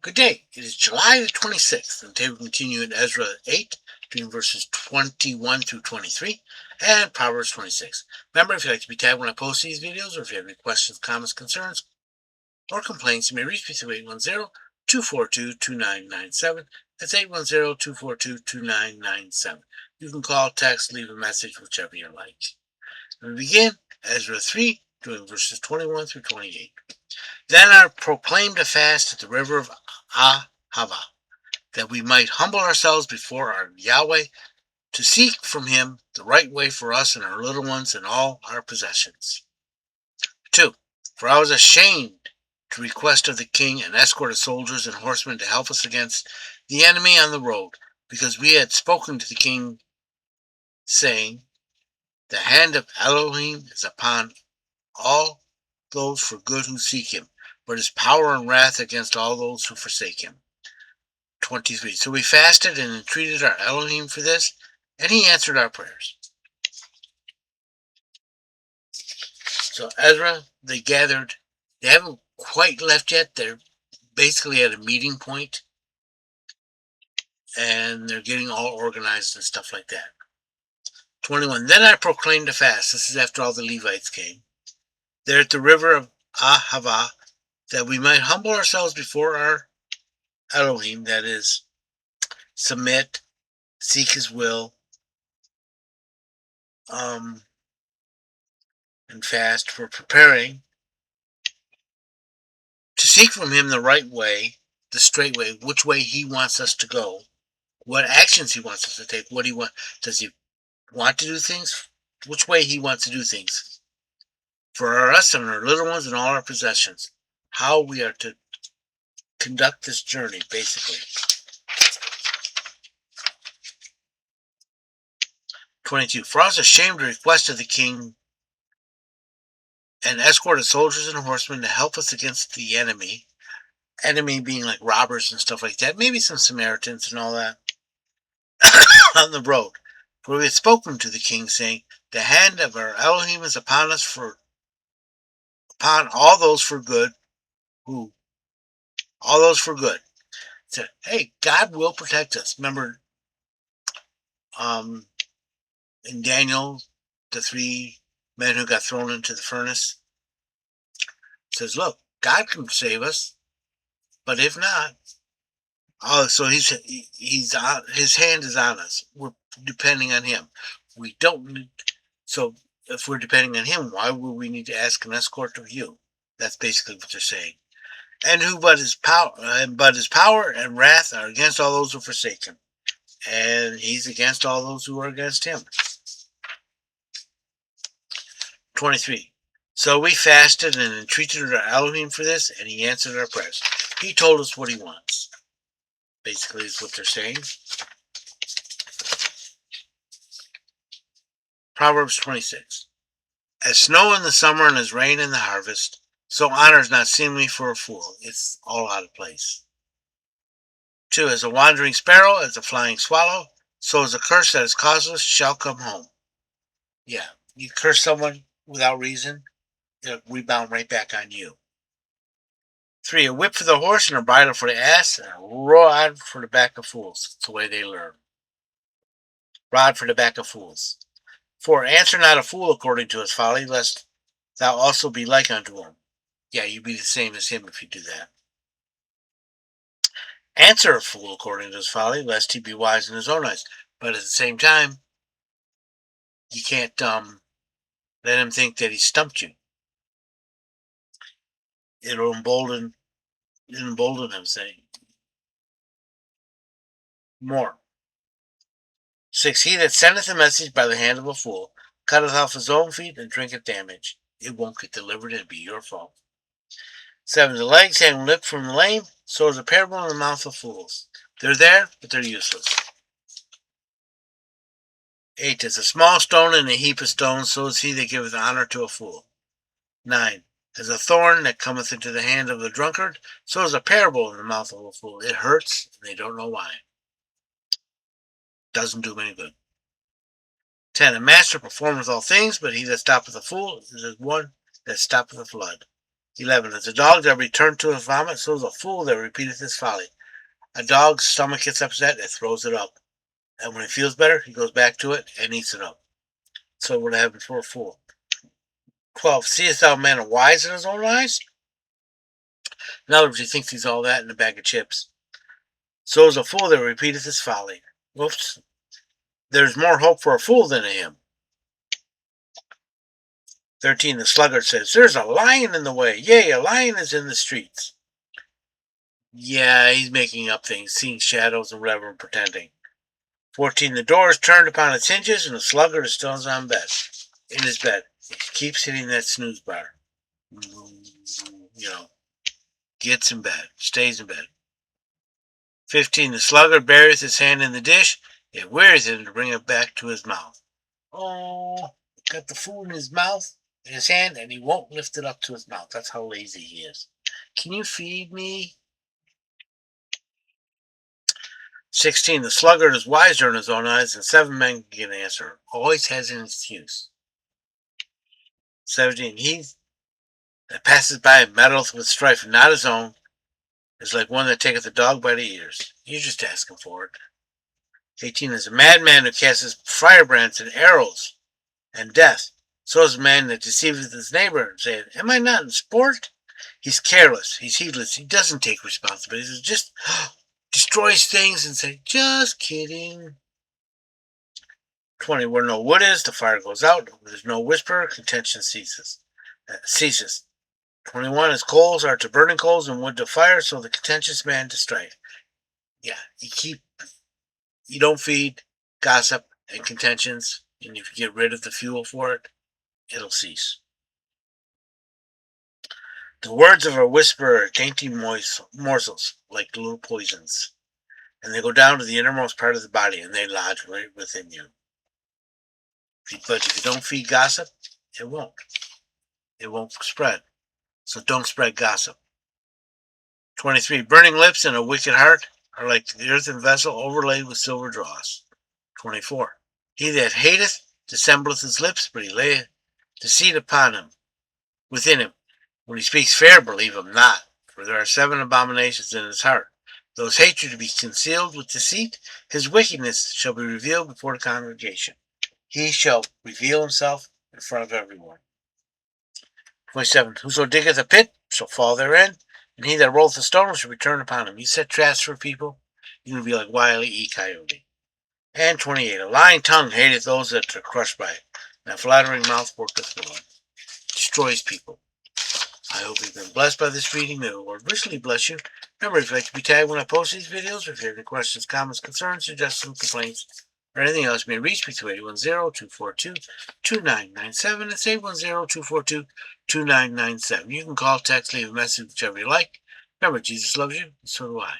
Good day. It is July the 26th, and today we continue in Ezra 8, doing verses 21 through 23, and Proverbs 26. Remember, if you'd like to be tagged when I post these videos, or if you have any questions, comments, concerns, or complaints, you may reach me through 810-242-2997. That's 810-242-2997. You can call, text, leave a message, whichever you like. We begin Ezra 3, doing verses 21 through 28. Then I proclaimed a fast at the river of Ahava, that we might humble ourselves before our Yahweh, to seek from him the right way for us and our little ones and all our possessions. 2. For I was ashamed to request of the king an escort of soldiers and horsemen to help us against the enemy on the road, because we had spoken to the king, saying, the hand of Elohim is upon all those for good who seek him, but his power and wrath against all those who forsake him. 23. So we fasted and entreated our Elohim for this, and he answered our prayers. So Ezra, they gathered. They haven't quite left yet. They're basically at a meeting point, and they're getting all organized and stuff like that. 21. Then I proclaimed a fast. This is after all the Levites came. There at the river of Ahava, that we might humble ourselves before our Elohim, that is, submit, seek his will, and fast for preparing to seek from him the right way, the straight way, which way he wants us to go, what actions he wants us to take, what he wants. Does he want to do things? Which way he wants to do things for us and our little ones and all our possessions. How we are to conduct this journey, basically. 22. For I was ashamed to request of the king an escort of soldiers and horsemen to help us against the enemy. Enemy being like robbers and stuff like that. Maybe some Samaritans and all that on the road. For we had spoken to the king, saying, the hand of our Elohim is upon us, upon all those for good, all those for good. So, hey, God will protect us. Remember, in Daniel, the 3 men who got thrown into the furnace, says, look, God can save us, but if not, so his hand is on us. We're depending on him. We don't need, so if we're depending on him, why would we need to ask an escort of you? That's basically what they're saying. And his power and wrath are against all those who forsake him, and he's against all those who are against him. 23. So we fasted and entreated our Elohim for this, and he answered our prayers. He told us what he wants. Basically, is what they're saying. Proverbs 26. As snow in the summer and as rain in the harvest, so honor is not seemly for a fool. It's all out of place. 2. As a wandering sparrow, as a flying swallow, so as a curse that is causeless shall come home. Yeah, you curse someone without reason, it'll rebound right back on you. 3. A whip for the horse and a bridle for the ass, and a rod for the back of fools. It's the way they learn. Rod for the back of fools. 4. Answer not a fool according to his folly, lest thou also be like unto him. Yeah, you be the same as him if you do that. Answer a fool according to his folly, lest he be wise in his own eyes. But at the same time, you can't let him think that he stumped you. It'll embolden him, saying more. 6. He that sendeth a message by the hand of a fool cutteth off his own feet and drinketh damage. It won't get delivered, and be your fault. 7. The legs hang limp from the lame, so is a parable in the mouth of fools. They're there, but they're useless. 8. As a small stone in a heap of stones, so is he that giveth honor to a fool. 9. As a thorn that cometh into the hand of the drunkard, so is a parable in the mouth of a fool. It hurts, and they don't know why. Doesn't do them any good. 10. A master performeth all things, but he that stoppeth a fool is as one that stoppeth a flood. 11. As a dog that returned to his vomit, so is a fool that repeateth his folly. A dog's stomach gets upset, it throws it up. And when it feels better, he goes back to it and eats it up. So what happens for a fool? 12. Seest thou man wise in his own eyes? In other words, he thinks he's all that in a bag of chips. So is a fool that repeateth his folly. Whoops. There's more hope for a fool than in him. 13. The sluggard says, there's a lion in the way. Yea, a lion is in the streets. Yeah, he's making up things, seeing shadows and whatever and pretending. 14. The door is turned upon its hinges and the sluggard is still in his bed. He keeps hitting that snooze bar. Gets in bed, stays in bed. 15. The sluggard buries his hand in the dish. It wearies him to bring it back to his mouth. Oh, got the food in his mouth, in his hand, and he won't lift it up to his mouth. That's how lazy he is. Can you feed me? 16. The sluggard is wiser in his own eyes than 7 men can get an answer. Always has an excuse. 17. He that passes by and meddleth with strife not his own is like one that taketh a dog by the ears. You're just asking for it. 18. Is a madman who casts firebrands and arrows and death. So is a man that deceiveth his neighbor and saith, am I not in sport? He's careless. He's heedless. He doesn't take responsibility. He just destroys things and say, just kidding. 20. Where no wood is, the fire goes out. Where there's no whisper, contention ceases. 21. As coals are to burning coals and wood to fire, so the contentious man to strife. Yeah, you don't feed gossip and contentions, and if you get rid of the fuel for it, it'll cease. The words of a whisperer are dainty morsels, like little poisons, and they go down to the innermost part of the body, and they lodge right within you. But if you don't feed gossip, it won't. It won't spread. So don't spread gossip. 23. Burning lips and a wicked heart are like the earthen vessel overlaid with silver dross. 24. He that hateth dissembleth his lips, but he layeth deceit upon him, within him. When he speaks fair, believe him not, for there are 7 abominations in his heart. Though his hatred be concealed with deceit, his wickedness shall be revealed before the congregation. He shall reveal himself in front of everyone. 27. Whoso diggeth a pit shall fall therein, and he that rolleth a stone shall return upon him. You set traps for people, you're going to be like Wile E. Coyote. And 28. A lying tongue hateth those that are crushed by it, and a flattering mouth worketh ruin. Destroys people. I hope you've been blessed by this reading. May the Lord richly bless you. Remember, if you'd like to be tagged when I post these videos, or if you have any questions, comments, concerns, suggestions, complaints, or anything else, you may reach me through 810-242-2997. It's 810-242-2997. You can call, text, leave a message, whichever you like. Remember, Jesus loves you, and so do I.